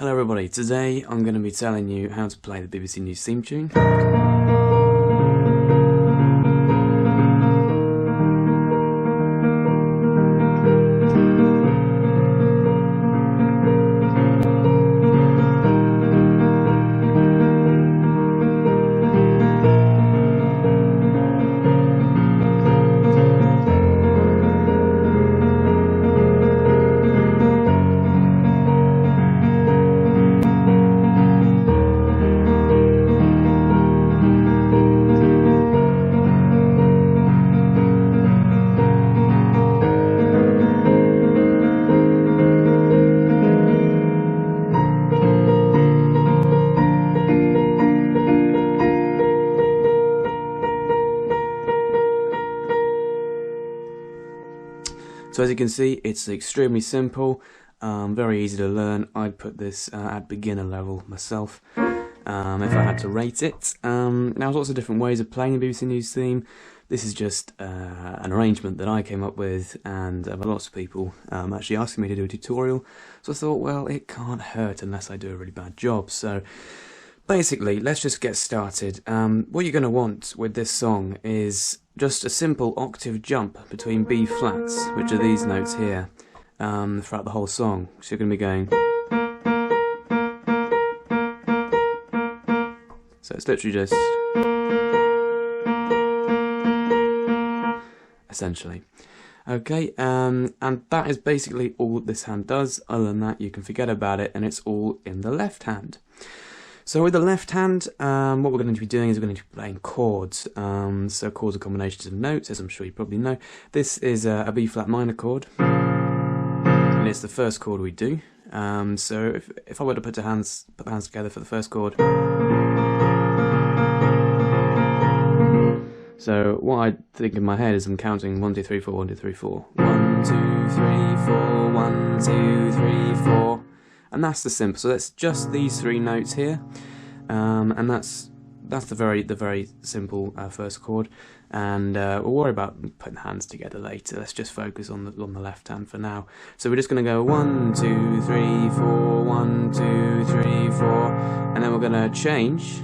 Hello everybody, today I'm going to be telling you how to play the BBC News theme tune. So as you can see, it's extremely simple, very easy to learn. I'd put this at beginner level myself, if I had to rate it. Now there's lots of different ways of playing the BBC News theme. This is just an arrangement that I came up with, and lots of people actually asking me to do a tutorial. So I thought, well, it can't hurt unless I do a really bad job. So basically, let's just get started. What you're going to want with this song is just a simple octave jump between B flats, which are these notes here, throughout the whole song. So you're going to be going. So it's literally just. Essentially. Okay, and that is basically all this hand does. Other than that, you can forget about it, and it's all in the left hand. So with the left hand, what we're going to be doing is we're going to be playing chords. So chords are combinations of notes, as I'm sure you probably know. This is a B flat minor chord, and it's the first chord we do. So if I were to put the hands together for the first chord. So what I think in my head is I'm counting 1, 2, 3, 4, 1, 2, 3, 4. 1, 2, 3, 4, 1, 2, 3, 4. And that's the simple. So that's just these three notes here, and that's the very simple first chord. And we'll worry about putting the hands together later. Let's just focus on the left hand for now. So we're just going to go 1, 2, 3, 4, 1, 2, 3, 4, and then we're going to change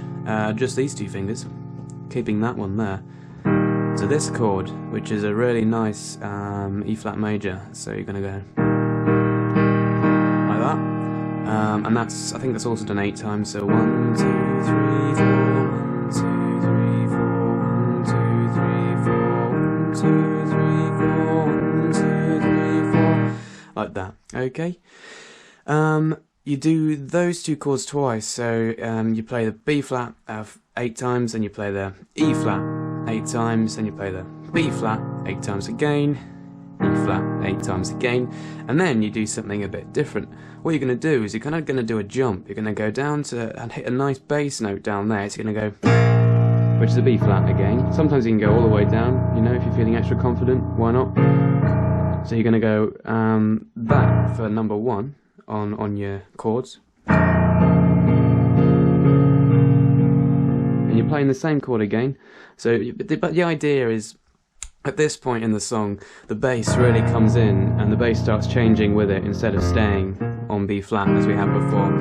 just these two fingers, keeping that one there, to this chord, which is a really nice E flat major. So you're going to go like that. And I think that's also done 8 times, so 1, 2, 3, 4, 1, 2, 3, 4, 1, 2, 3, 4, 1, 2, 3, 4, 1, 2, 3, 4, like that, okay? You do those two chords twice, so you play the B flat 8 times, and you play the E flat 8 times, and you play the B flat 8 times again, E flat 8 times again, and then you do something a bit different. What you're going to do is you're kind of going to do a jump. You're going to go down to and hit a nice bass note down there. So you're going to go, which is a B flat again. Sometimes you can go all the way down, you know, if you're feeling extra confident, why not? So you're going to go that for number 1 on your chords. And you're playing the same chord again. So, but the idea is, at this point in the song, the bass really comes in, and the bass starts changing with it instead of staying on B flat as we had before.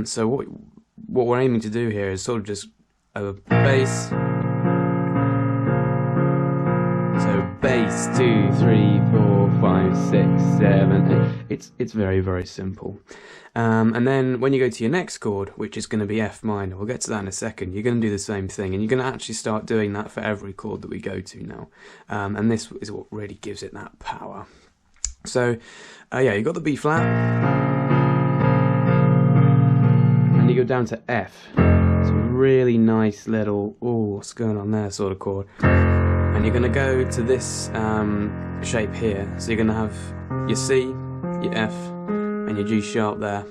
So what we're aiming to do here is sort of just a bass. So bass 2, 3, 4, 5, 6, 7, 8. It's very, very simple. And then when you go to your next chord, which is going to be F minor, we'll get to that in a second, you're going to do the same thing, and you're going to actually start doing that for every chord that we go to now. And this is what really gives it that power. So, yeah, you've got the B flat, and you go down to F. It's a really nice little, oh, what's going on there sort of chord. And you're going to go to this shape here. So you're going to have your C, your F, and your G sharp there,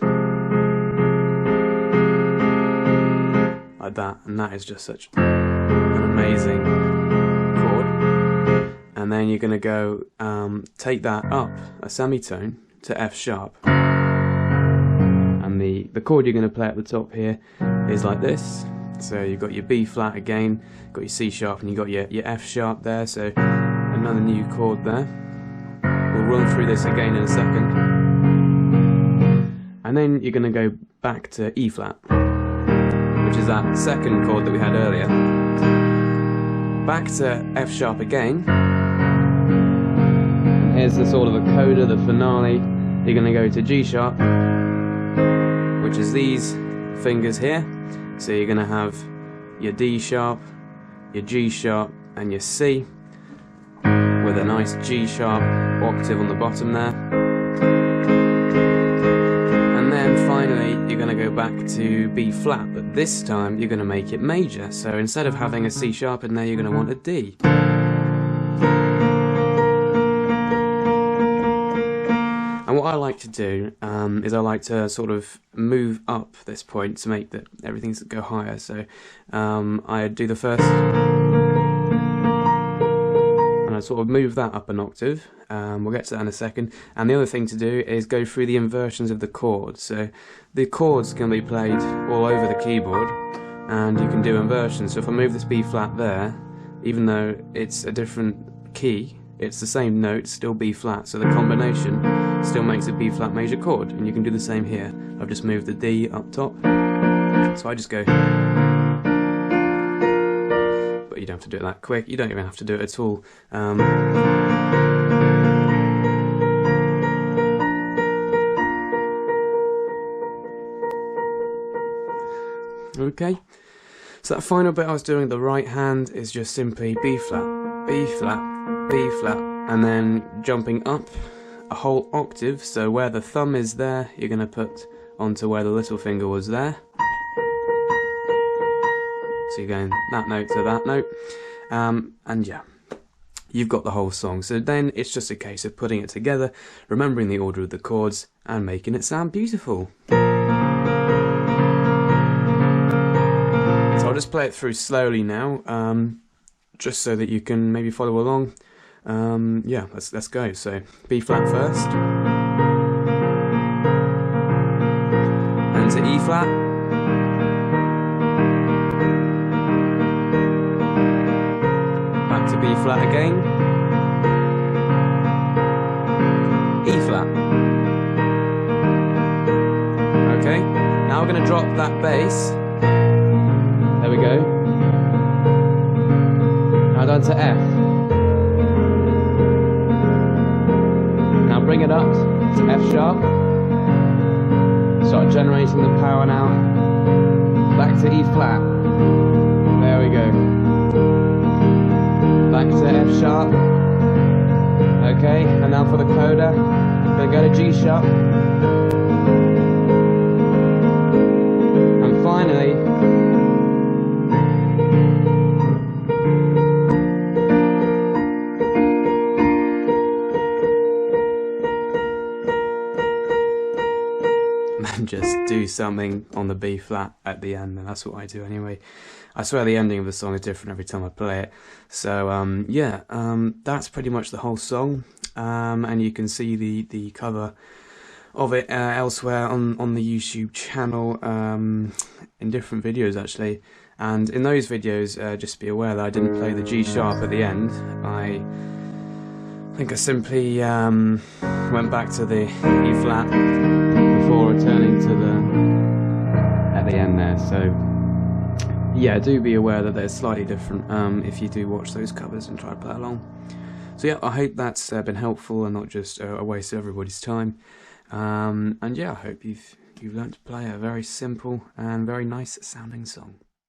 like that, and that is just such an amazing chord. And then you're going to go take that up a semitone to F sharp, and the chord you're going to play at the top here is like this. So you've got your B flat again, got your C sharp, and you've got your F sharp there, so another new chord there. We'll run through this again in a second. and then you're going to go back to E flat, which is that second chord that we had earlier, back to F sharp again, and here's the sort of a coda, the finale. You're going to go to G sharp, which is these fingers here. So you're going to have your D sharp, your G sharp, and your C, with a nice G sharp octave on the bottom there. And then finally you're going to go back to B flat, but this time you're going to make it major. So instead of having a C sharp in there, you're going to want a D. And what I like to do is I like to sort of move up this point to make that everything go higher. So I do the first, and I sort of move that up an octave. We'll get to that in a second. And the other thing to do is go through the inversions of the chords. So the chords can be played all over the keyboard, and you can do inversions. So if I move this B flat there, even though it's a different key, it's the same note, still B flat, so the combination still makes a B flat major chord, and you can do the same here. I've just moved the D up top, so I just go, but you don't have to do it that quick, you don't even have to do it at all. Okay, so that final bit I was doing with the right hand is just simply B flat, B flat, B flat, and then jumping up a whole octave, so where the thumb is there, you're going to put onto where the little finger was there. So you're going that note to that note, and yeah, you've got the whole song. So then it's just a case of putting it together, remembering the order of the chords, and making it sound beautiful. So I'll just play it through slowly now, just so that you can maybe follow along. Yeah, let's go. So B flat first, and to E flat, back to B flat again, E flat. Okay, now we're going to drop that bass. There we go. Now down to F. Now bring it up to F sharp. Start generating the power now. Back to E flat. There we go. Back to F sharp. Okay, and now for the coda, we're going to go to G sharp. And finally, and just do something on the B flat at the end, and that's what I do anyway. I swear the ending of the song is different every time I play it. So yeah, that's pretty much the whole song, and you can see the cover of it elsewhere on the YouTube channel, in different videos actually. And in those videos, just be aware that I didn't play the G sharp at the end. I think I simply went back to the E flat before returning to the at the end there. So yeah, do be aware that they're slightly different if you do watch those covers and try to play along. So yeah, I hope that's been helpful and not just a waste of everybody's time. And yeah, I hope you've learnt to play a very simple and very nice sounding song.